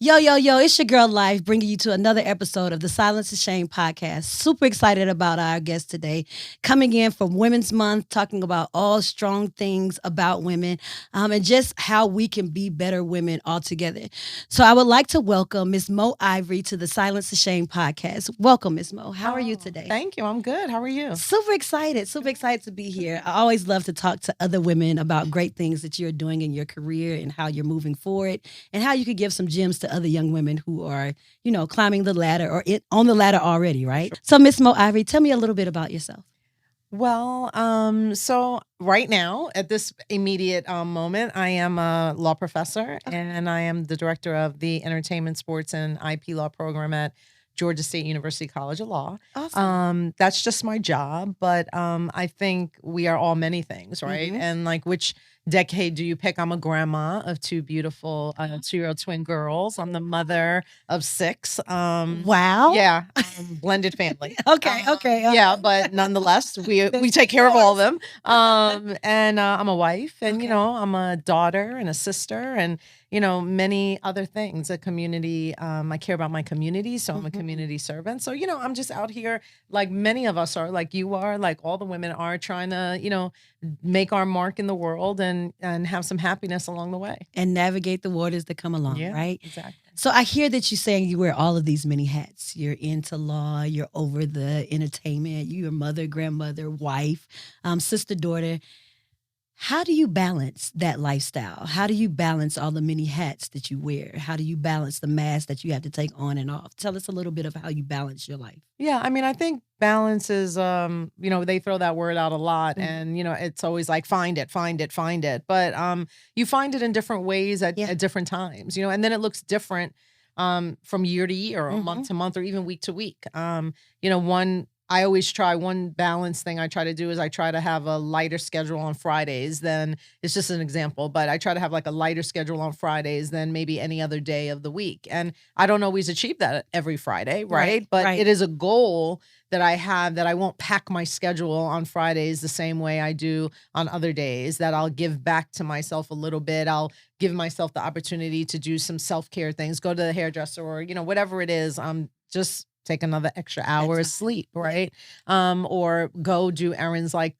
Yo, yo, yo, it's your girl L.ife bringing you to another episode of the Silence is Shame podcast. Super excited about our guest today, coming in from Women's Month, talking about all strong things about women and just how we can be better women altogether. So I would like to welcome Miss Mo Ivory to the Silence is Shame podcast. Welcome, Miss Mo. How are you today? Thank you. I'm good. How are you? Super excited to be here. I always love to talk to other women about great things that you're doing in your career and how you're moving forward and how you could give some gems to other young women who are, climbing the ladder or on the ladder already, right? Sure. So Miss Mo Ivory, tell me a little bit about yourself. Well, so right now at this immediate moment, I am a law professor and I am the director of the Entertainment, Sports, and IP Law program at Georgia State University College of Law. Awesome. That's just my job, but I think we are all many things, right? Mhm. And like, which decade do you pick? I'm a grandma of two beautiful 2-year-old twin girls. I'm the mother of 6. Wow. Yeah, blended family. Okay. Yeah, but nonetheless, we take care of all of them. And I'm a wife, and Okay. I'm a daughter and a sister, and many other things. A community. I care about my community, so I'm a community servant. So I'm just out here, like many of us are, like you are, like all the women are, trying to make our mark in the world and have some happiness along the way. And navigate the waters that come along, Yeah, right? exactly. So I hear that you're saying you wear all of these many hats. You're into law, you're over the entertainment, you're a mother, grandmother, wife, sister, daughter. How do you balance that lifestyle? How do you balance all the many hats that you wear? How do you balance the mask that you have to take on and off? Tell us a little bit of how you balance your life. Yeah, I mean, I think balance is, they throw that word out a lot, and it's always like find it, find it, find it. But you find it in different ways at different times, and then it looks different from year to year, or month to month, or even week to week. I always try one balance thing I try to do is I try to have a lighter schedule on Fridays than, it's just an example, but I try to have like a lighter schedule on Fridays than maybe any other day of the week. And I don't always achieve that every Friday, right? But right. it is a goal that I have, that I won't pack my schedule on Fridays the same way I do on other days, that I'll give back to myself a little bit. I'll give myself the opportunity to do some self-care things, go to the hairdresser, or, whatever it is, just take another extra hour of sleep, right? Or go do errands, like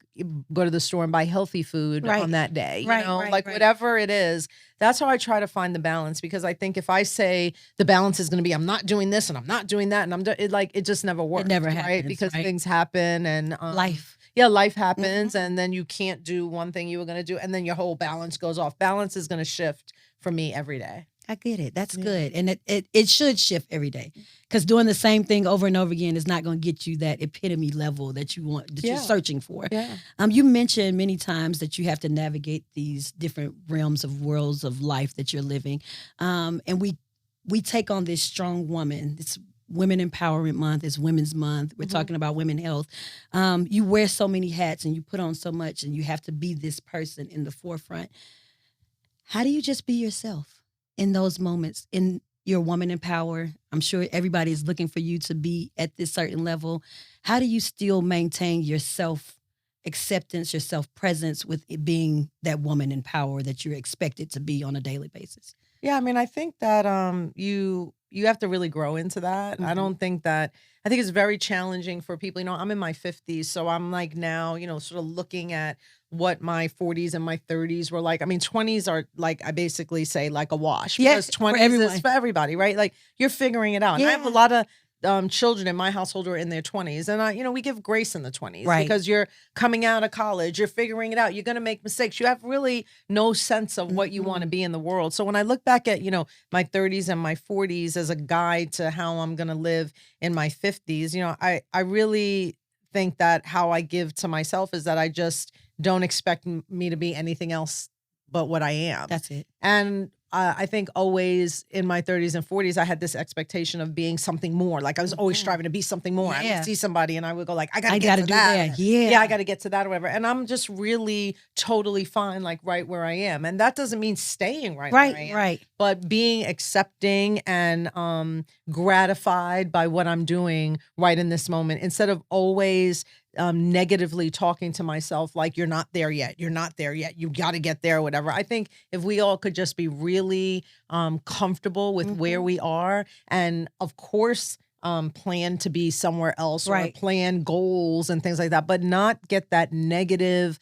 go to the store and buy healthy food on that day, Right. whatever it is. That's how I try to find the balance, because I think if I say the balance is going to be, I'm not doing this and I'm not doing that, and it just never works. It never right? happens, Because right? things happen, and Life. Yeah, life happens, and then you can't do one thing you were going to do, and then your whole balance goes off. Balance is going to shift for me every day. I get it. That's good. And it should shift every day, because doing the same thing over and over again is not going to get you that epitome level that you want, that you're searching for. Yeah. You mentioned many times that you have to navigate these different realms of worlds of life that you're living. And we take on this strong woman. It's Women Empowerment Month. It's Women's Month. We're talking about women health. You wear so many hats and you put on so much, and you have to be this person in the forefront. How do you just be yourself in those moments, in your woman in power? I'm sure everybody is looking for you to be at this certain level. How do you still maintain your self-acceptance, your self-presence with it being that woman in power that you're expected to be on a daily basis? Yeah, I mean, I think that you have to really grow into that. I think it's very challenging for people. I'm in my 50s, so I'm like now, sort of looking at what my 40s and my 30s were like. I mean, 20s are like, I basically say, like a wash. Yes, Because for 20s everyone. is for everybody, right? Like, you're figuring it out. And I have a lot of children in my household who are in their 20s. And we give grace in the 20s, Right. because you're coming out of college, you're figuring it out, you're going to make mistakes. You have really no sense of what you want to be in the world. So when I look back at, my 30s and my 40s as a guide to how I'm going to live in my 50s, I really think that how I give to myself is that I just don't expect me to be anything else but what I am. That's it. And I think always in my 30s and 40s, I had this expectation of being something more. Like I was always striving to be something more. I would see somebody and I would go like, I gotta get to do that. that. Yeah. Yeah, I gotta get to that or whatever. And I'm just really totally fine, like right where I am. And that doesn't mean staying right where I am. Right. But being accepting and gratified by what I'm doing right in this moment, instead of always negatively talking to myself like you're not there yet, you got to get there, or whatever. I think if we all could just be really comfortable with where we are, and of course plan to be somewhere else, or plan goals and things like that, but not get that negative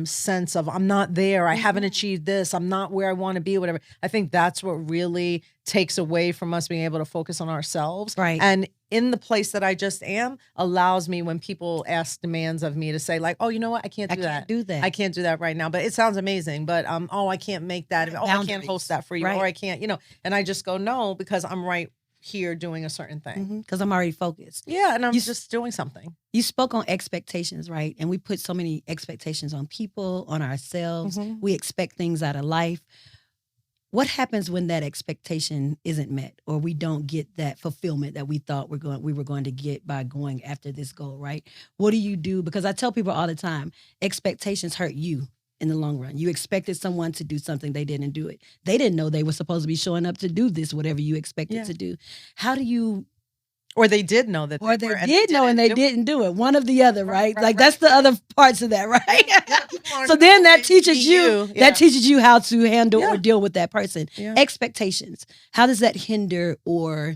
sense of I'm not there, I haven't achieved this, I'm not where I want to be, whatever. I think that's what really takes away from us being able to focus on ourselves. And in the place that I just am allows me, when people ask demands of me, to say like, oh, you know what? I can't do that. I can't do that right now, but it sounds amazing. But oh, I can't make that. Oh, I can't host that for you. Or I can't, and I just go, no, because I'm right here doing a certain thing. Because I'm already focused. Yeah, and I'm just doing something. You spoke on expectations, right? And we put so many expectations on people, on ourselves. We expect things out of life. What happens when that expectation isn't met, or we don't get that fulfillment that we thought we were going to get by going after this goal, right? What do you do? Because I tell people all the time, expectations hurt you in the long run. You expected someone to do something, they didn't do it. They didn't know they were supposed to be showing up to do this, whatever you expected to do. How do you... Or they did know that. Or they did know and they didn't do it. One of the other, right? Like that's the other parts of that, right? So then that teaches you how to handle or deal with that person. Expectations. How does that hinder or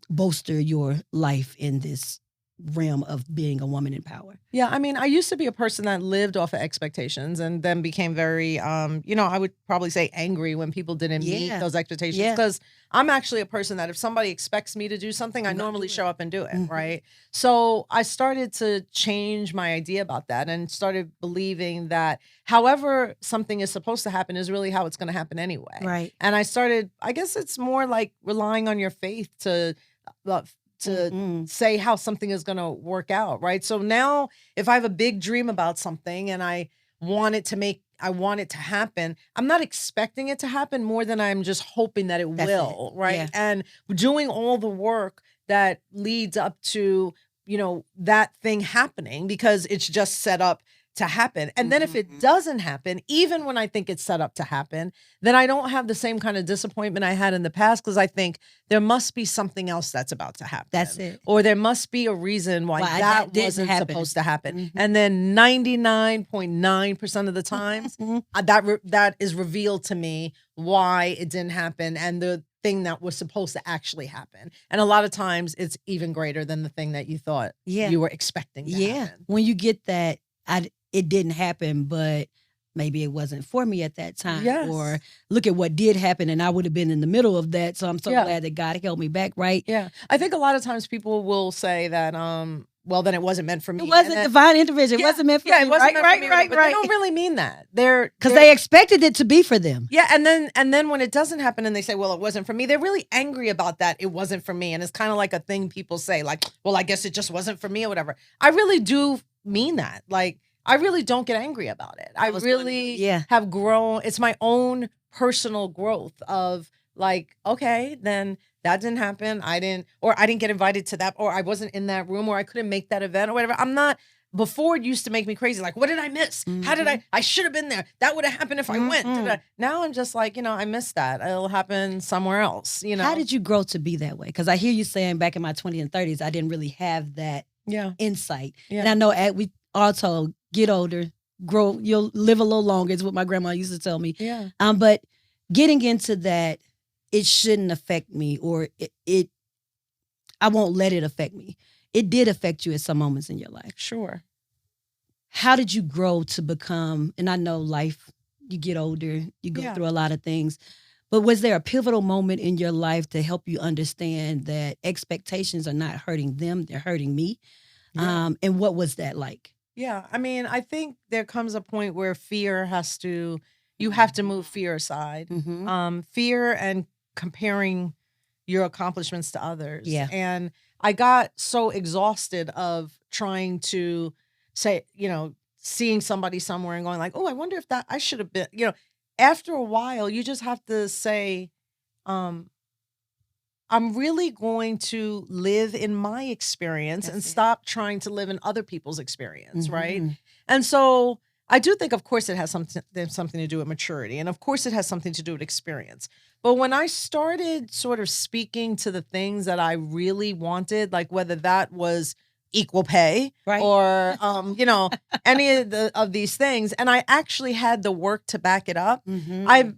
bolster your life in this realm of being a woman in power? Yeah, I mean, I used to be a person that lived off of expectations, and then became very, I would probably say angry when people didn't meet those expectations. Because I'm actually a person that if somebody expects me to do something, I normally show up and do it, right? So I started to change my idea about that and started believing that however something is supposed to happen is really how it's going to happen anyway. Right. And I guess it's more like relying on your faith to say how something is going to work out, right? So now if I have a big dream about something and I want it to happen, I'm not expecting it to happen more than I'm just hoping that it will, right? Yeah. And doing all the work that leads up to, that thing happening, because it's just set up to happen. And then if it doesn't happen, even when I think it's set up to happen, then I don't have the same kind of disappointment I had in the past, because I think there must be something else that's about to happen. That's it. Or there must be a reason why that wasn't supposed to happen. And then 99.9% of the times, that is revealed to me why it didn't happen, and the thing that was supposed to actually happen. And a lot of times it's even greater than the thing that you thought you were expecting to happen. When you get that, it didn't happen, but maybe it wasn't for me at that time. Or look at what did happen, and I would have been in the middle of that. So I'm so glad that God held me back, right? Yeah. I think a lot of times people will say that, well, then it wasn't meant for me. It wasn't divine intervention. It wasn't meant for me. It wasn't meant for me. But they don't really mean that. Because they expected it to be for them. Yeah, and then when it doesn't happen and they say, well, it wasn't for me, they're really angry about that. It wasn't for me. And it's kind of like a thing people say, like, well, I guess it just wasn't for me or whatever. I really do mean that. Like, I really don't get angry about it. I really have grown. It's my own personal growth of like, okay, then that didn't happen. I didn't get invited to that, or I wasn't in that room, or I couldn't make that event or whatever. I'm not. Before, it used to make me crazy. Like, what did I miss? How did I should have been there. That would have happened if I went. Now I'm just like, I missed that. It'll happen somewhere else. How did you grow to be that way? Because I hear you saying back in my 20s and 30s, I didn't really have that insight. Yeah. And I know we all told, get older, grow, you'll live a little longer, is what my grandma used to tell me. Yeah. But getting into that, it shouldn't affect me, or I won't let it affect me. It did affect you at some moments in your life. Sure. How did you grow to become, and I know life, you get older, you go through a lot of things, but was there a pivotal moment in your life to help you understand that expectations are not hurting them, they're hurting me? Yeah. And what was that like? Yeah, I mean, I think there comes a point where you have to move fear aside. Fear and comparing your accomplishments to others. Yeah. And I got so exhausted of trying to say, seeing somebody somewhere and going like, oh, I wonder if that I should have been, after a while, you just have to say, um, I'm really going to live in my experience and stop trying to live in other people's experience, right? And so I do think, of course, it has something to do with maturity. And of course, it has something to do with experience. But when I started sort of speaking to the things that I really wanted, like whether that was equal pay or, any of these things, and I actually had the work to back it up, I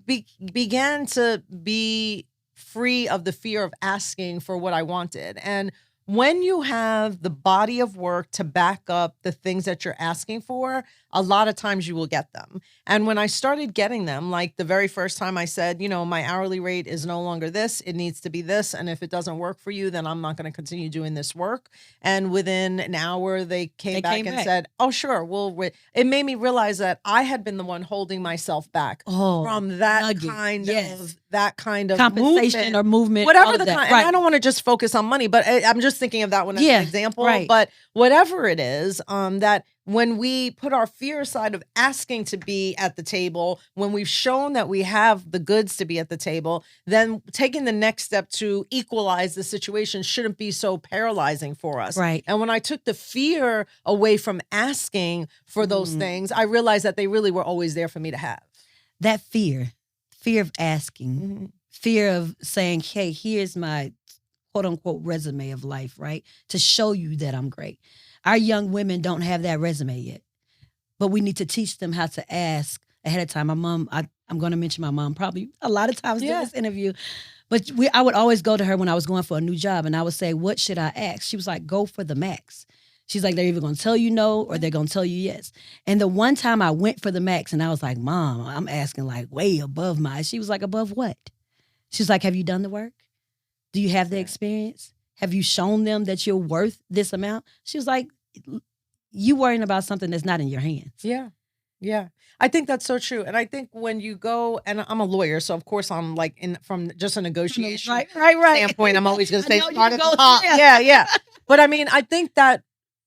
began to be free of the fear of asking for what I wanted. And when you have the body of work to back up the things that you're asking for, a lot of times you will get them. And when I started getting them, like the very first time I said, my hourly rate is no longer this, it needs to be this. And if it doesn't work for you, then I'm not going to continue doing this work. And within an hour, they came back and said, oh, sure. It made me realize that I had been the one holding myself back from that kind of compensation or movement, whatever the kind. And I don't want to just focus on money, but I'm just thinking of that one as an example. But whatever it is, that when we put our fear aside of asking to be at the table, when we've shown that we have the goods to be at the table, then taking the next step to equalize the situation shouldn't be so paralyzing for us. Right. And when I took the fear away from asking for those things, I realized that they really were always there for me to have. That fear of asking, fear of saying, hey, here's my quote unquote resume of life, right? To show you that I'm great. Our young women don't have that resume yet, but we need to teach them how to ask ahead of time. My mom, I'm going to mention my mom probably a lot of times in this interview, but I would always go to her when I was going for a new job and I would say, what should I ask? She was like, go for the max. She's like, they're either going to tell you no or they're going to tell you yes. And the one time I went for the max and I was like, Mom, I'm asking like way above mine. She was like, above what? She's like, have you done the work? Do you have the experience? Have you shown them that you're worth this amount? She was like, you worrying about something that's not in your hands. Yeah. Yeah. I think that's so true. And I think when you go, and I'm a lawyer, so of course I'm like from just a negotiation standpoint, I'm always going to say start at the top. Yeah. But I mean, I think that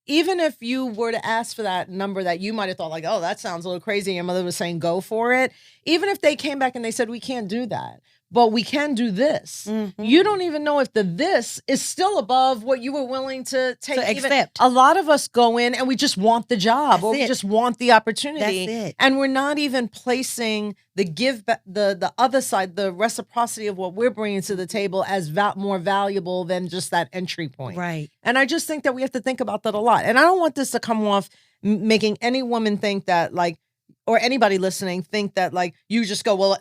even if you were to ask for that number that you might have thought like, oh, that sounds a little crazy. Your mother was saying go for it. Even if they came back and they said, we can't do that, but we can do this. You don't even know if the this is still above what you were willing to take. To accept. A lot of us go in and we just want the job we just want the opportunity. That's it. And we're not even placing the other side, the reciprocity of what we're bringing to the table as more valuable than just that entry point. Right. And I just think that we have to think about that a lot. And I don't want this to come off making any woman think that like, or anybody listening think that like you just go, well,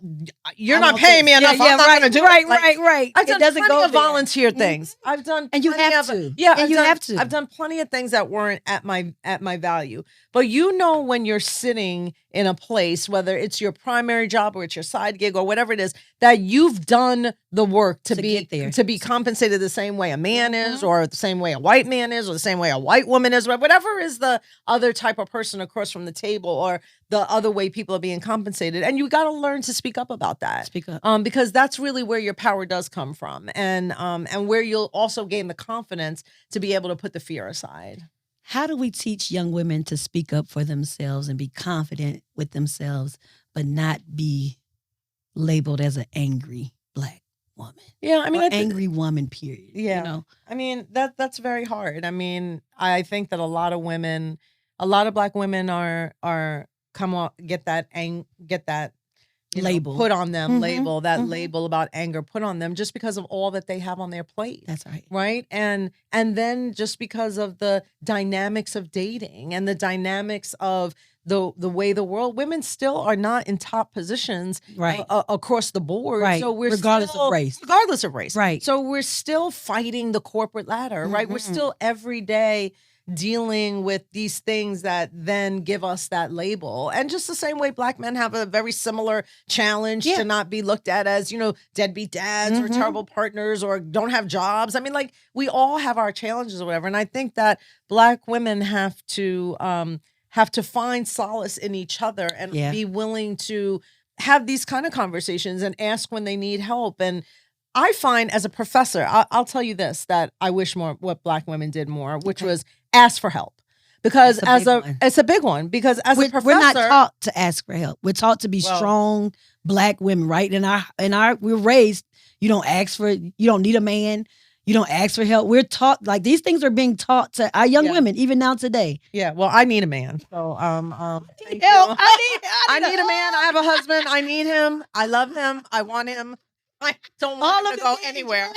you're not paying me enough. I'm not going to do it. Right. I've done plenty of volunteer things. I've done, and you have to. Yeah, and you have to. I've done plenty of things that weren't at my value. But when you're sitting in a place, whether it's your primary job or it's your side gig or whatever it is, that you've done the work to be compensated the same way a man is, or the same way a white man is, or the same way a white woman is, whatever is the other type of person across from the table, or the other way people are being compensated. And you got to learn to speak up about that. Speak up. Because that's really where your power does come from. And where you'll also gain the confidence to be able to put the fear aside. How do we teach young women to speak up for themselves and be confident with themselves, but not be labeled as an angry Black woman? Yeah, I mean, angry woman, period. Yeah. I mean, that's very hard. I mean, I think that a lot of Black women are get that label put on them, label about anger put on them just because of all that they have on their plate. That's right. Right. And then just because of the dynamics of dating and the dynamics of the way the world, women still are not in top positions across the board. Right. So we're regardless of race. Right. So we're still fighting the corporate ladder, right? We're still every day dealing with these things that then give us that label. And just the same way Black men have a very similar challenge to not be looked at as, deadbeat dads or terrible partners or don't have jobs. I mean, like, we all have our challenges or whatever. And I think that Black women have to find solace in each other and be willing to have these kind of conversations and ask when they need help. And I find as a professor, I'll tell you this, that I wish what Black women did more, which was ask for help. Because it's a big one. Because as a professor, we're not taught to ask for help. We're taught to be strong, Black women, right? We're raised, you don't ask for, you don't need a man. You don't ask for help. We're taught, like, these things are being taught to our young women, even now today. Yeah. Well, I need a man. So, thank you. I need a man. I have a husband. I need him. I love him. I want him. I don't want him to go anywhere.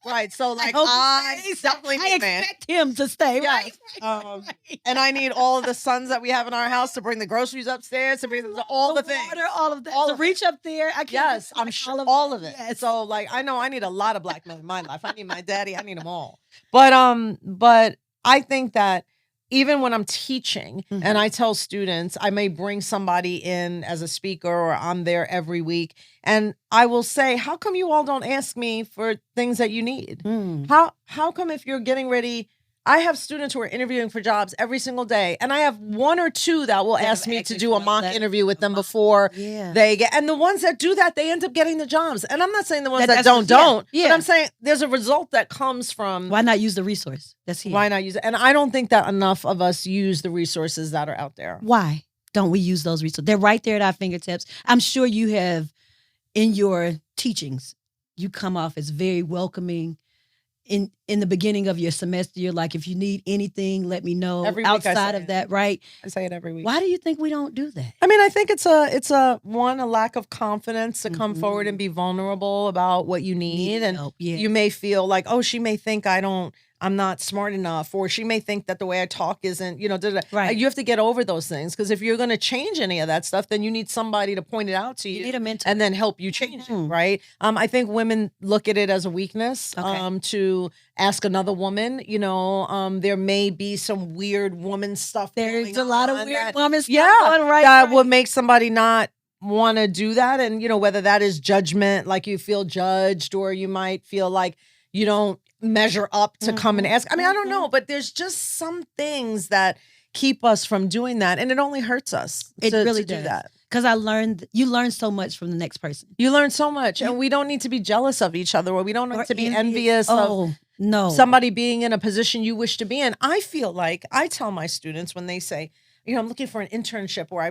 Right. So, like, I definitely need a man. I expect him to stay. Yes. Right. And I need all of the sons that we have in our house to bring the groceries upstairs, to bring all the things. Water, all of that. To reach up there. Yes, I'm sure all of it. Yes. So, like, I know I need a lot of Black men in my life. I need my daddy. I need them all. But I think that even when I'm teaching and I tell students, I may bring somebody in as a speaker or I'm there every week. And I will say, how come you all don't ask me for things that you need? How come if you're getting ready, I have students who are interviewing for jobs every single day. And I have one or two that will ask me to do a mock interview with them before they get. And the ones that do that, they end up getting the jobs. And I'm not saying the ones that don't. But I'm saying there's a result that comes from. Why not use the resource that's here? Why not use it? And I don't think that enough of us use the resources that are out there. Why don't we use those resources? They're right there at our fingertips. I'm sure you have, in your teachings, you come off as very welcoming. In the beginning of your semester, you're like, if you need anything, let me know. Every week outside of that, right? I say it every week. Why do you think we don't do that? I mean, I think it's a lack of confidence to come forward and be vulnerable about what you need. And help, you may feel like, oh, she may think I'm not smart enough, or she may think that the way I talk isn't, right. You have to get over those things, because if you're going to change any of that stuff, then you need somebody to point it out to you. You need a mentor. And then help you change it, right? I think women look at it as a weakness to ask another woman. There may be some weird woman stuff. There's a lot of weird woman stuff going that would make somebody not want to do that. And, whether that is judgment, like you feel judged, or you might feel like you don't measure up to come and ask. I mean, I don't know, but there's just some things that keep us from doing that, and it only hurts us. It really does. Do that. Because you learn so much from the next person. You learn so much, and we don't need to be jealous of each other, or we don't need to be envious of somebody being in a position you wish to be in. I feel like I tell my students when they say, I'm looking for an internship, or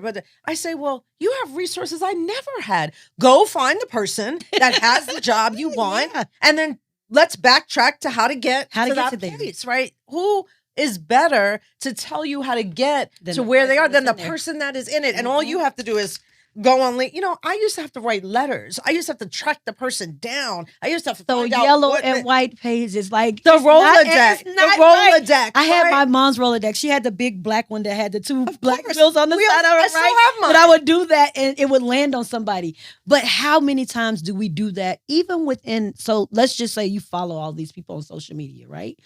I say, well, you have resources I never had. Go find the person that has the job you want, and then let's backtrack to how to get to that place, right? Who is better to tell you how to get to where they are than the person that is in it? And all you have to do is go on. I used to have to write letters. I used to have to track the person down. I used to have to find out yellow and white pages, like the Rolodex. The Rolodex. I had my mom's Rolodex. She had the big black one that had the two black wheels on the side of it, right? Still have mine. But I would do that and it would land on somebody. But how many times do we do that? Even within, so let's just say you follow all these people on social media, right?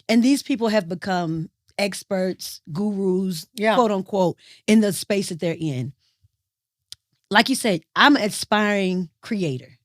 And these people have become experts, gurus, quote unquote, in the space that they're in. Like you said, I'm an aspiring creator,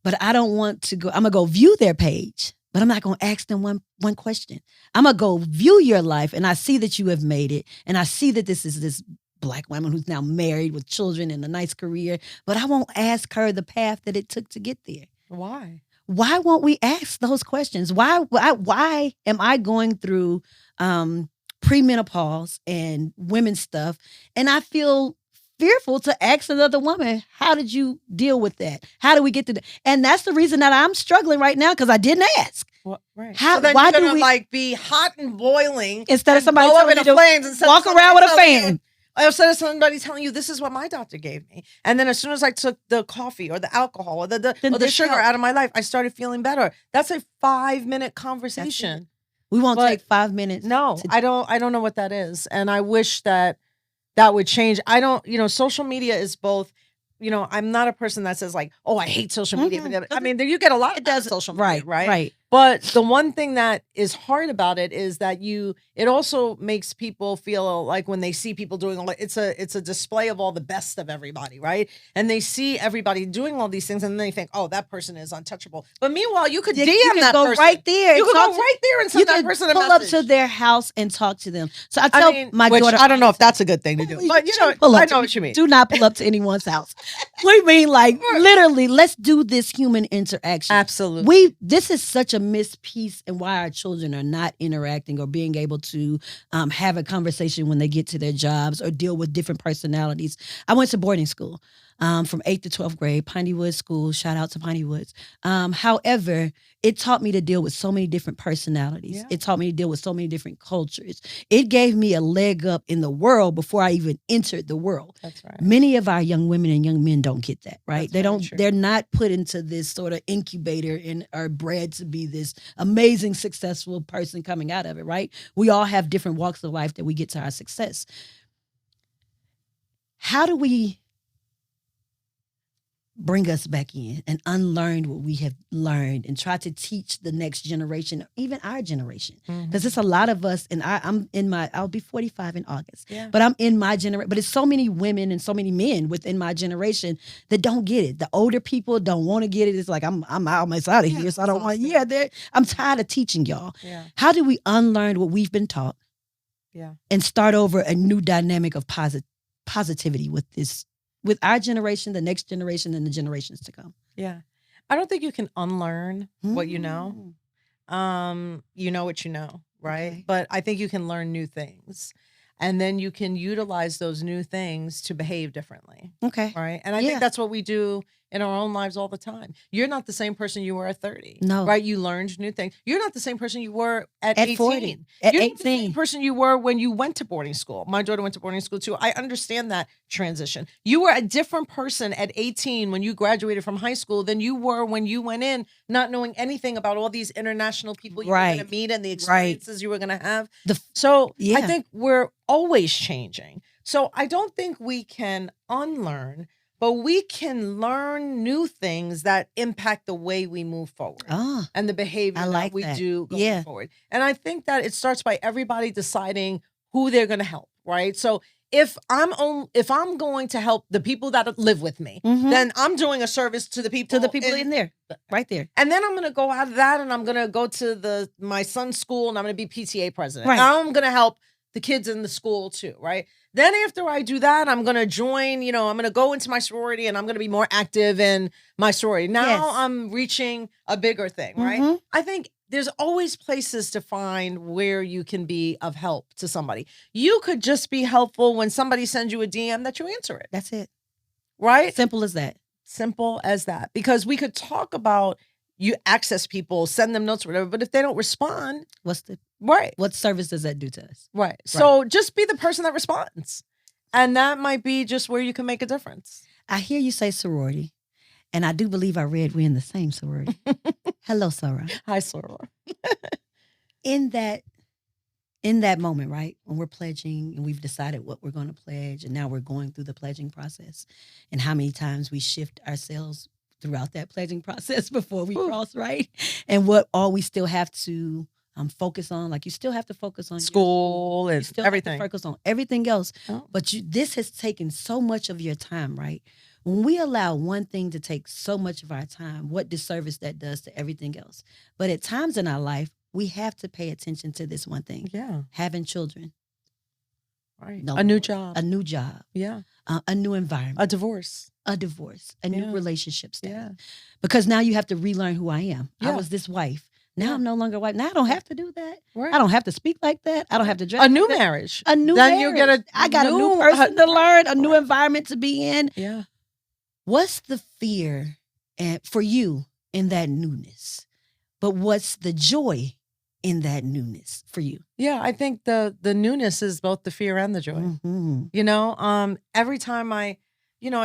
but I don't want to go. I'm gonna go view their page, but I'm not gonna ask them one question. I'm gonna go view your life, and I see that you have made it, and I see that this is this Black woman who's now married with children and a nice career, but I won't ask her the path that it took to get there. Why? Why won't we ask those questions? Why am I going through premenopause and women's stuff, and I feel fearful to ask another woman, how did you deal with that? How do we get to that? And that's the reason that I'm struggling right now, because I didn't ask. Well, right. How, so then why you're do gonna we be hot and boiling instead of somebody telling you to flames and walk around with a fan? Instead of somebody telling you, this is what my doctor gave me. And then as soon as I took the coffee or the alcohol or the sugar out of my life, I started feeling better. That's a 5-minute conversation. We won't take 5 minutes. No, I don't know what that is. And I wish that would change. I don't, social media is both, I'm not a person that says like, oh, I hate social media. I mean, you get a lot of social media, right? But the one thing that is hard about it is that it also makes people feel like when they see people doing it's a display of all the best of everybody, right? And they see everybody doing all these things, and then they think, oh, that person is untouchable. But meanwhile, you could DM that go person right there. You could go right there and send that person a message. Pull up to their house and talk to them. So I tell my daughter, I don't know if that's a good thing to do, but I know what you mean. Do not pull up to anyone's house. We mean like literally, let's do this human interaction. Absolutely. This is such a missed piece, and why our children are not interacting or being able to have a conversation when they get to their jobs or deal with different personalities. I went to boarding school. from 8th to 12th grade, Piney Woods School. Shout out to Piney Woods. However, it taught me to deal with so many different personalities. Yeah. It taught me to deal with so many different cultures. It gave me a leg up in the world before I even entered the world. That's right. Many of our young women and young men don't get that, right? That's they very don't. true. They're not put into this sort of incubator and are bred to be this amazing, successful person coming out of it, right? We all have different walks of life that we get to our success. How do we bring us back in and unlearn what we have learned and try to teach the next generation, even our generation? Because it's a lot of us, and I'll be 45 in August, but I'm in my generation. But it's so many women and so many men within my generation that don't get it. The older people don't want to get it. It's like, I'm almost out of here, so I don't want. I'm tired of teaching y'all. Yeah. How do we unlearn what we've been taught? Yeah. And start over a new dynamic of positivity with this. With our generation, the next generation, and the generations to come. Yeah. I don't think you can unlearn what you know. You know what you know, right? Okay. But I think you can learn new things. And then you can utilize those new things to behave differently. Okay. Right. And I think that's what we do in our own lives all the time. You're not the same person you were at 30. No. Right. You learned new things. You're not the same person you were at 18. 40. At You're 18. not the same person you were when you went to boarding school. My daughter went to boarding school too. I understand that transition. You were a different person at 18 when you graduated from high school than you were when you went in not knowing anything about all these international people you were going to meet and the experiences you were going to have. I think we're always changing. So I don't think we can unlearn, but we can learn new things that impact the way we move forward and the behavior that we do going forward. And I think that it starts by everybody deciding who they're going to help, right? So if I'm going to help the people that live with me, then I'm doing a service to the people in there, right there. And then I'm going to go out of that and I'm going to go to my son's school and I'm going to be PTA president. Right. I'm going to help the kids in the school too, right? Then after I do that, I'm going to join, I'm going to go into my sorority and I'm going to be more active in my sorority. Now I'm reaching a bigger thing, right? I think there's always places to find where you can be of help to somebody. You could just be helpful when somebody sends you a DM that you answer it. That's it. Right? Simple as that. Simple as that. Because we could talk about you access people, send them notes or whatever, but if they don't respond, what service does that do to us? Right. So just be the person that responds. And that might be just where you can make a difference. I hear you say sorority, and I do believe I read we're in the same sorority. Hello, Sora. Hi, Sora. In that moment, right, when we're pledging and we've decided what we're going to pledge, and now we're going through the pledging process, and how many times we shift ourselves throughout that pledging process before we cross, right? And what all we still have to focus on. Like, you still have to focus on school and everything. Have to focus on everything else. But this has taken so much of your time, right? When we allow one thing to take so much of our time, what disservice that does to everything else. But at times in our life, we have to pay attention to this one thing. Yeah. Having children. Right. A new job. A new job. Yeah. A new environment. A divorce. A new relationship status. Yeah. Because now you have to relearn who I am. I was this wife. Now I'm no longer white. Now I don't have to do that. Right. I don't have to speak like that. I don't have to dress a new marriage. A new then marriage. You get I got a new person to learn, a new environment to be in. Yeah. What's the fear for you in that newness? But what's the joy in that newness for you? Yeah, I think the newness is both the fear and the joy. Every time I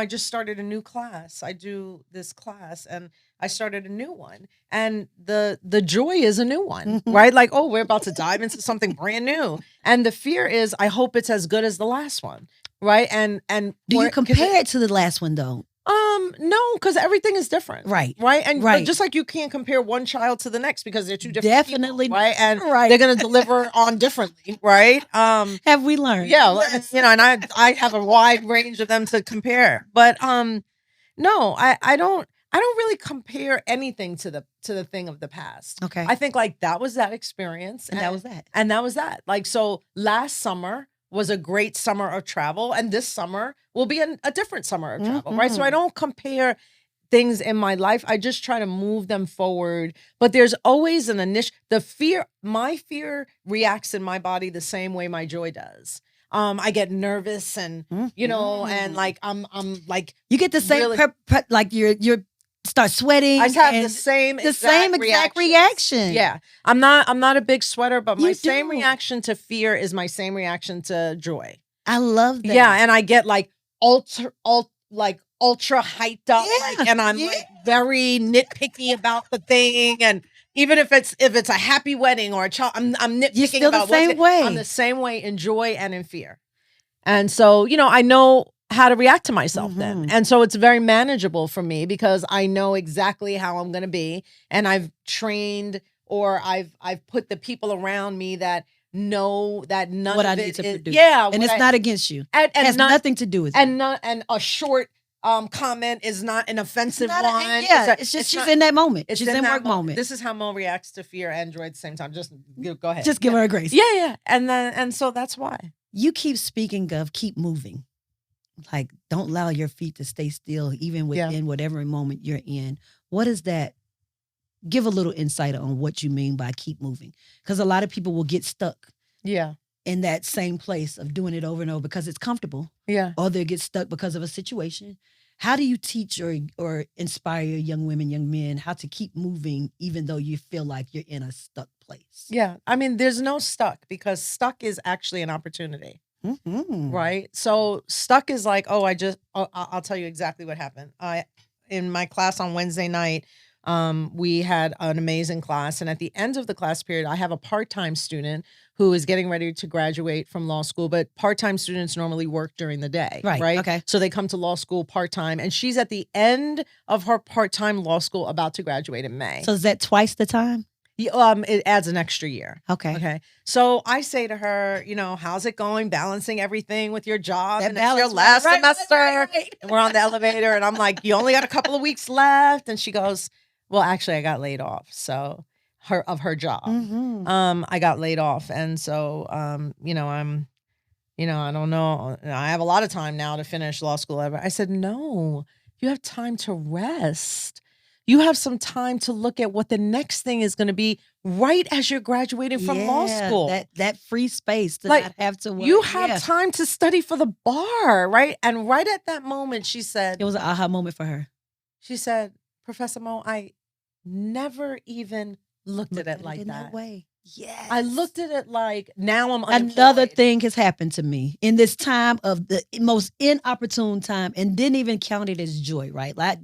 just started a new class. I do this class and I started a new one. And the joy is a new one, right? Like, oh, we're about to dive into something brand new. And the fear is, I hope it's as good as the last one, right? And do you compare it to the last one though? No, because everything is different. Right. Right. And but just like you can't compare one child to the next because they're two different people, right? And right. they're gonna deliver on differently, right? Have we learned? Yeah, and I have a wide range of them to compare. But no, I don't really compare anything to the thing of the past. Okay. I think like that was that experience. And that was that. And that was that. Like, so last summer was a great summer of travel, and this summer will be a different summer of travel, right? So I don't compare things in my life. I just try to move them forward. But there's always an initial, my fear reacts in my body the same way my joy does. I get nervous and you know, and like I'm like you get the same really, like you're start sweating. I have the same exact reaction. Yeah, I'm not a big sweater, but my You same do. reaction to fear is my same reaction to joy. I love that. Yeah, and I get like ultra hyped up, like, and I'm like very nitpicky about the thing, and even if it's a happy wedding or a child, I'm nitpicking still about the same way. I'm the same way in joy and in fear, and so you know I know how to react to myself then, and so it's very manageable for me because I know exactly how I'm going to be, and I've trained or I've put the people around me that know that none what of I it need to is, produce. yeah, and it's not against you. And it has nothing to do with and not and a short comment is not an offensive one. It's just she's in that moment. She's in work moment. This is how Mo reacts to fear and joy at the same time. Just go ahead. Just give her a grace. Yeah. And so that's why. You keep speaking of keep moving. Like don't allow your feet to stay still even within whatever moment you're in. What is that? Give a little insight on what you mean by keep moving. Because a lot of people will get stuck. Yeah. In that same place of doing it over and over because it's comfortable. Yeah. Or they get stuck because of a situation. How do you teach or inspire young women, young men how to keep moving even though you feel like you're in a stuck place? Yeah. I mean, there's no stuck because stuck is actually an opportunity. Right? So stuck is like, I'll tell you exactly what happened. In my class on Wednesday night, we had an amazing class. And at the end of the class period, I have a part-time student who is getting ready to graduate from law school, but part-time students normally work during the day. Right. Okay. So they come to law school part-time and she's at the end of her part-time law school about to graduate in May. So is that twice the time? It adds an extra year. Okay. So I say to her, you know, how's it going? Balancing everything with your job. That and it's your last semester. Right. And we're on the elevator and I'm like, you only got a couple of weeks left. And she goes, well, actually I got laid off. So her job. I got laid off. And so, you know, I don't know. I have a lot of time now to finish law school. I said, no, you have time to rest. You have some time to look at what the next thing is going to be right as you're graduating from law school. That free space to like, not have to work. You have time to study for the bar, right? And right at that moment, she said... It was an aha moment for her. She said, Professor Mo, I never even looked at it like that way. Yes. I looked at it like now I'm unemployed. Another thing has happened to me in this time of the most inopportune time and didn't even count it as joy, right? Like,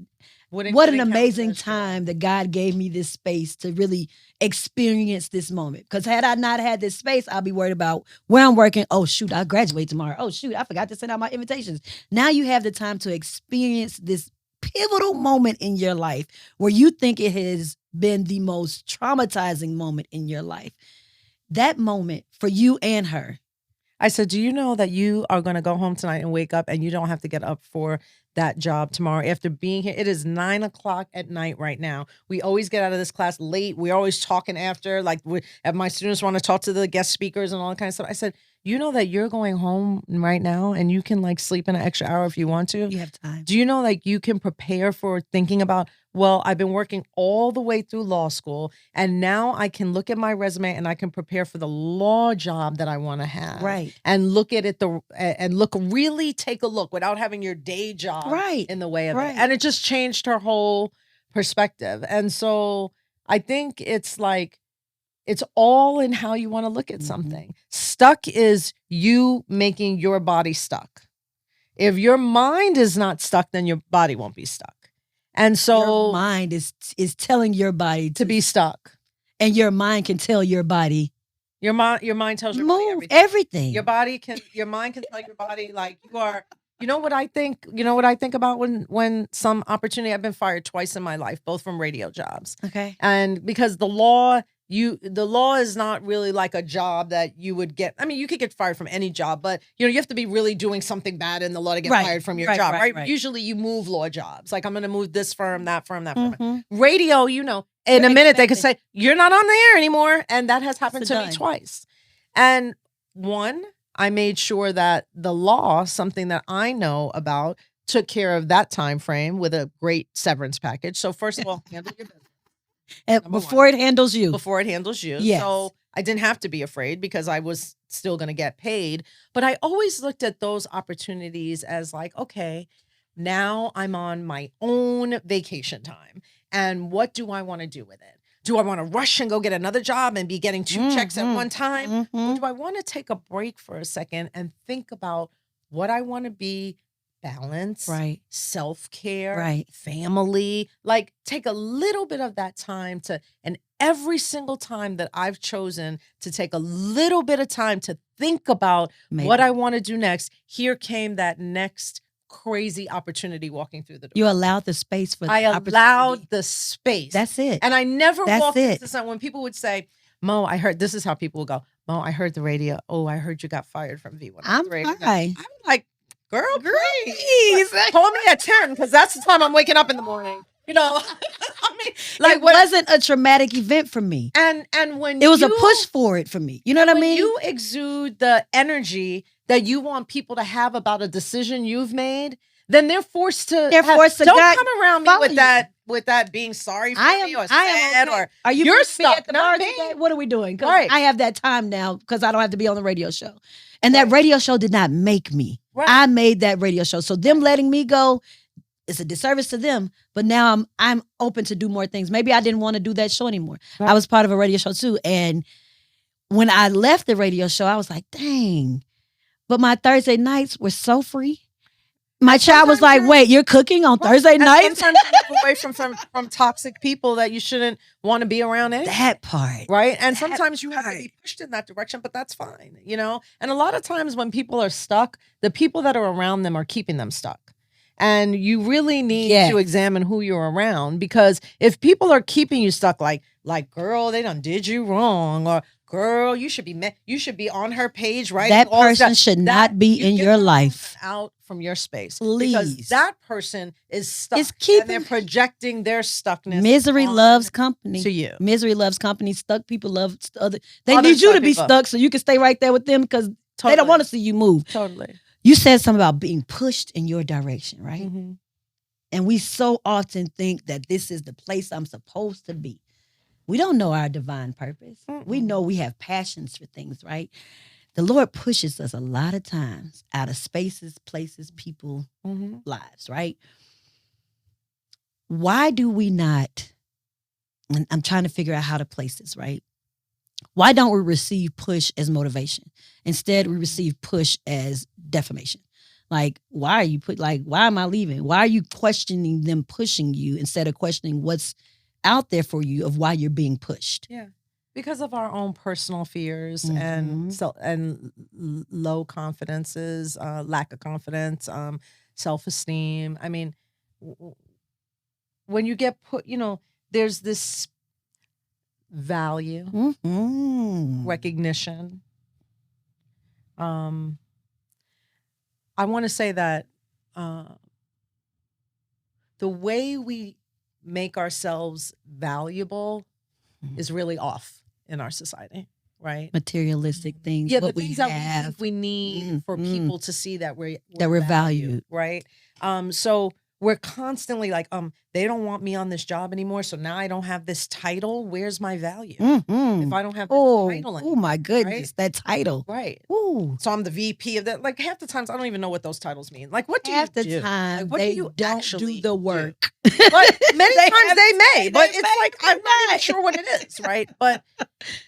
what an amazing time that God gave me this space to really experience this moment. Because had I not had this space, I'll be worried about where I'm working. Oh, shoot, I'll graduate tomorrow. Oh, shoot, I forgot to send out my invitations. Now you have the time to experience this pivotal moment in your life where you think it has been the most traumatizing moment in your life. That moment for you and her. I said, do you know that you are going to go home tonight and wake up and you don't have to get up for that job tomorrow after being here? It is 9:00 at night right now. We always get out of this class late. We're always talking after, like if my students want to talk to the guest speakers and all that kind of stuff. I said, you know that you're going home right now and you can like sleep in an extra hour if you want to. You have time. Do you know like you can prepare for thinking about, well, I've been working all the way through law school and now I can look at my resume and I can prepare for the law job that I want to have. Right. And look at it really take a look without having your day job in the way of it. And it just changed her whole perspective. And so I think it's like, it's all in how you want to look at something. Stuck is you making your body stuck. If your mind is not stuck, then your body won't be stuck. And so your mind is telling your body to be stuck. And your mind can tell your body. Your mind tells your body body everything. Your mind can tell your body like you are. You know what I think? You know what I think about when some opportunity, I've been fired twice in my life, both from radio jobs. Okay. And because the law is not really like a job that you would get. I mean, you could get fired from any job, but you have to be really doing something bad in the law to get fired from your job, right? Usually you move law jobs. Like I'm going to move this firm, that firm, that firm. Radio, in a minute they could say, you're not on the air anymore. And that has happened to me twice. And one, I made sure that the law, something that I know about, took care of that time frame with a great severance package. So first of all, handle your business. Before it handles you. Before it handles you. Yes. So I didn't have to be afraid because I was still going to get paid. But I always looked at those opportunities as like, okay, now I'm on my own vacation time. And what do I want to do with it? Do I want to rush and go get another job and be getting 2 checks at one time? Or do I want to take a break for a second and think about what I want to be? Balance, Right. self-care, Right. family, like take a little bit of that time and every single time that I've chosen to take a little bit of time to think about what I want to do next, here came that next crazy opportunity walking through the door. You allowed the space for the opportunity. I allowed the space. That's it. And I never walked into something when people would say, Mo, I heard, this is how people would go, Mo, I heard the radio. Oh, I heard you got fired from V1. I'm fine. I'm like, Girl, please. Call me at 10 because that's the time I'm waking up in the morning. You know, I mean, like it wasn't a traumatic event for me. And when it was a push for it for me. You know what I mean? You exude the energy that you want people to have about a decision you've made, then they're forced to. Don't come around me with that being sorry for me or sad or are you you're stuck at the bar today? What are we doing? Right. I have that time now because I don't have to be on the radio show. And that radio show did not make me. Right. I made that radio show. So them letting me go, it's a disservice to them. But now I'm open to do more things. Maybe I didn't want to do that show anymore. Right. I was part of a radio show too. And when I left the radio show, I was like, dang. But my Thursday nights were so free. My child was like, wait, you're cooking on Thursday nights? Sometimes you move away from toxic people that you shouldn't want to be around anyway. That part. Right? And sometimes you have to be pushed in that direction, but that's fine, you know? And a lot of times when people are stuck, the people that are around them are keeping them stuck. And you really need to examine who you're around, because if people are keeping you stuck, like, girl, they done did you wrong, or girl, you should be on her page, right? That person should not be in your life. Out from your space. Please. Because that person is stuck. And they're projecting their stuckness. Misery loves company. To you. Misery loves company. Stuck people love other. They need you to be stuck so you can stay right there with them because they don't want to see you move. Totally. You said something about being pushed in your direction, right? Mm-hmm. And we so often think that this is the place I'm supposed to be. We don't know our divine purpose. Mm-mm. We know we have passions for things, right? The Lord pushes us a lot of times out of spaces, places, people, lives, right? Why do we not, and I'm trying to figure out how to place this, right? Why don't we receive push as motivation? Instead, we receive push as defamation. Like, why am I leaving? Why are you questioning them pushing you instead of questioning what's out there for you of why you're being pushed? Yeah. Because of our own personal fears and low confidences, lack of confidence, self-esteem. I mean, when you get put, there's this value, recognition. I want to say that the way we make ourselves valuable is really off in our society, right? Materialistic things. Yeah, the things that we need for people to see that we're valued, right? So we're constantly like, they don't want me on this job anymore, so now I don't have this title. Where's my value if I don't have this title anymore? Oh my goodness, right? That title, right? Ooh. So I'm the VP of that. Like half the times, I don't even know what those titles mean. Like, what do you do? Half the time, like, what do you don't actually do the work. But many times they may, but it's like I'm not even sure what it is, right? But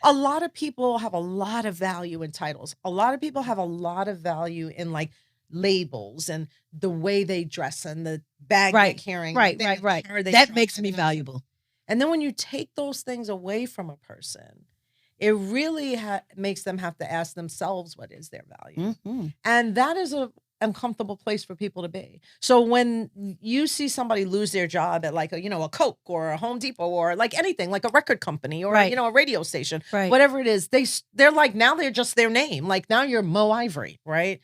a lot of people have a lot of value in titles. A lot of people have a lot of value in like labels and the way they dress and the bag they're carrying. Right. That makes me valuable. And then when you take those things away from a person, it really makes them have to ask themselves what is their value. And that is a uncomfortable place for people to be. So when you see somebody lose their job at like a Coke or a Home Depot or like anything, like a record company or a radio station, whatever it is, they're like, now they're just their name. Like now you're Mo Ivory, right?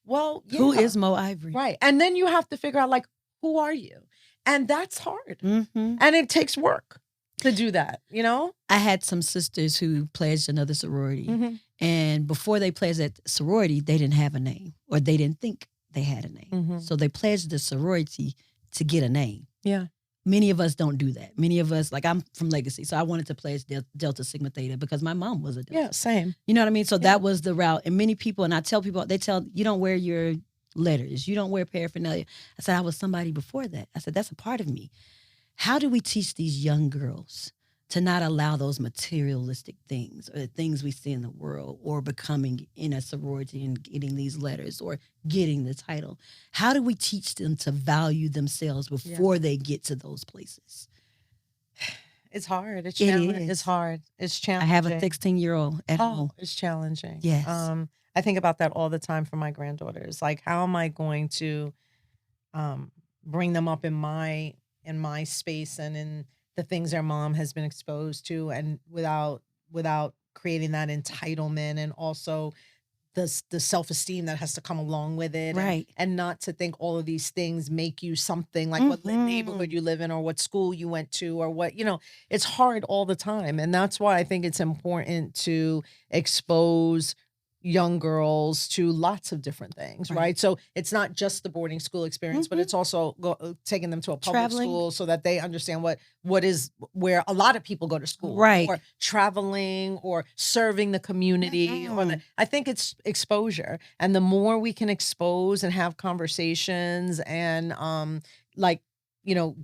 Well, who is Mo Ivory? Right. And then you have to figure out like, who are you? And that's hard. And it takes work to do that, I had some sisters who pledged another sorority. And before they pledged that sorority, they didn't have a name or they didn't think they had a name. So they pledged the sorority to get a name. Yeah. many of us don't do that. Many of us, like I'm from Legacy, so I wanted to play as Delta Sigma Theta because my mom was a Delta. Yeah, same. You know what I mean? So that was the route. And many people, and I tell people, they tell, you don't wear your letters, you don't wear paraphernalia. I said, I was somebody before that. I said, that's a part of me. How do we teach these young girls to not allow those materialistic things or the things we see in the world or becoming in a sorority and getting these letters or getting the title? How do we teach them to value themselves before they get to those places? It's hard. It's challenging. It's hard. It's challenging. I have a 16-year-old at home. It's challenging. Yes. I think about that all the time for my granddaughters. Like, how am I going to bring them up in my space and in the things their mom has been exposed to, and without creating that entitlement, and also the self-esteem that has to come along with it, right? And not to think all of these things make you something, like what neighborhood you live in or what school you went to or what, it's hard all the time. And that's why I think it's important to expose young girls to lots of different things, right? So it's not just the boarding school experience, but it's also taking them to a public school so that they understand what is where a lot of people go to school, right? Or traveling or serving the community. I think it's exposure, and the more we can expose and have conversations and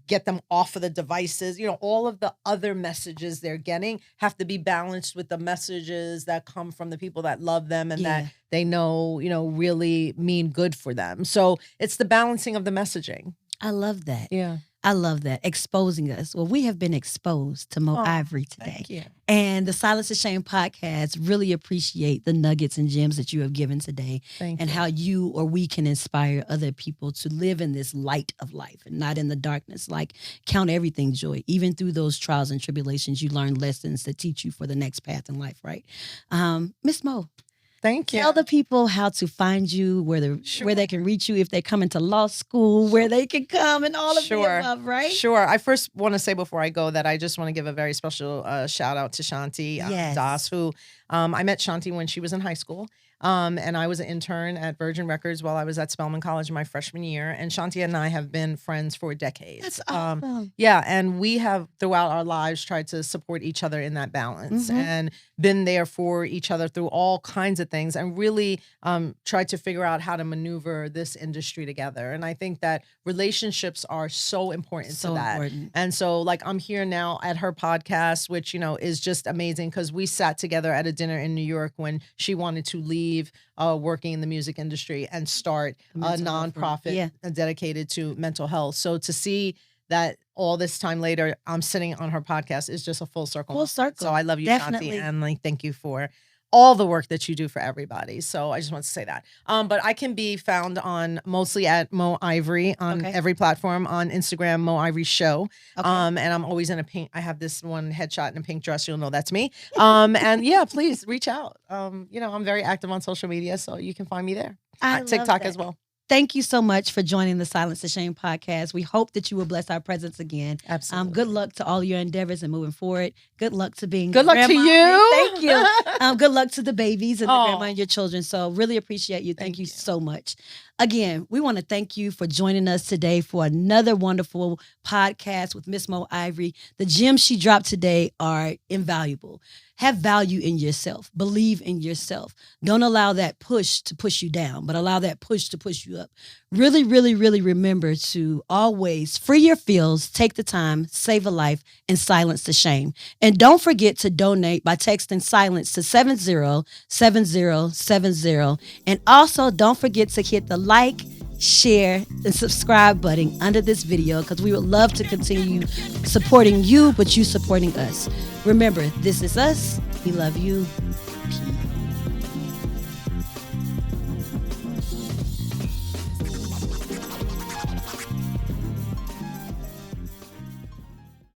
get them off of the devices. All of the other messages they're getting have to be balanced with the messages that come from the people that love them and that they know, really mean good for them. So it's the balancing of the messaging. I love that. Yeah. I love that. Exposing us. Well, we have been exposed to Mo Ivory today. Thank you. And the Silence to Shame podcast really appreciate the nuggets and gems that you have given today. Thank and you. How you or we can inspire other people to live in this light of life and not in the darkness. Like, count everything joy. Even through those trials and tribulations, you learn lessons that teach you for the next path in life, right? Miss Mo. Thank you. Tell the people how to find you, where they can reach you if they come into law school, where they can come, and all of the above, right? Sure. I first want to say before I go that I just want to give a very special shout out to Shanti Das, who I met Shanti when she was in high school. And I was an intern at Virgin Records while I was at Spelman College in my freshman year. And Shanti and I have been friends for decades. That's awesome. Yeah. And we have throughout our lives tried to support each other in that balance and been there for each other through all kinds of things, and really tried to figure out how to maneuver this industry together. And I think that relationships are so important to that. Important. And so, like, I'm here now at her podcast, which, is just amazing, because we sat together at a dinner in New York when she wanted to leave working in the music industry and start a nonprofit dedicated to mental health. So to see that all this time later, I'm sitting on her podcast is just a full circle. Full circle. So I love you, Definitely. Shanti, and thank you for all the work that you do for everybody. So I just want to say that. But I can be found mostly at Mo Ivory on every platform, on Instagram, Mo Ivory Show. And I'm always in a pink. I have this one headshot in a pink dress. You'll know that's me. And yeah, please reach out. I'm very active on social media, so you can find me there. TikTok as well. Thank you so much for joining the Silence to Shame podcast. We hope that you will bless our presence again. Absolutely. Good luck to all your endeavors and moving forward. Good luck to being Good luck grandma. to you. Thank you. Good luck to the babies and the grandma and your children. So really appreciate you. Thank you so much. Again, we want to thank you for joining us today for another wonderful podcast with Miss Mo Ivory. The gems she dropped today are invaluable. Have value in yourself. Believe in yourself. Don't allow that push to push you down, but allow that push to push you up. Really, really, really remember to always free your feels, take the time, save a life, and silence the shame. And don't forget to donate by texting silence to 707070. And also don't forget to hit the like, share, and subscribe button under this video, because we would love to continue supporting you, but you supporting us. Remember, this is us. We love you.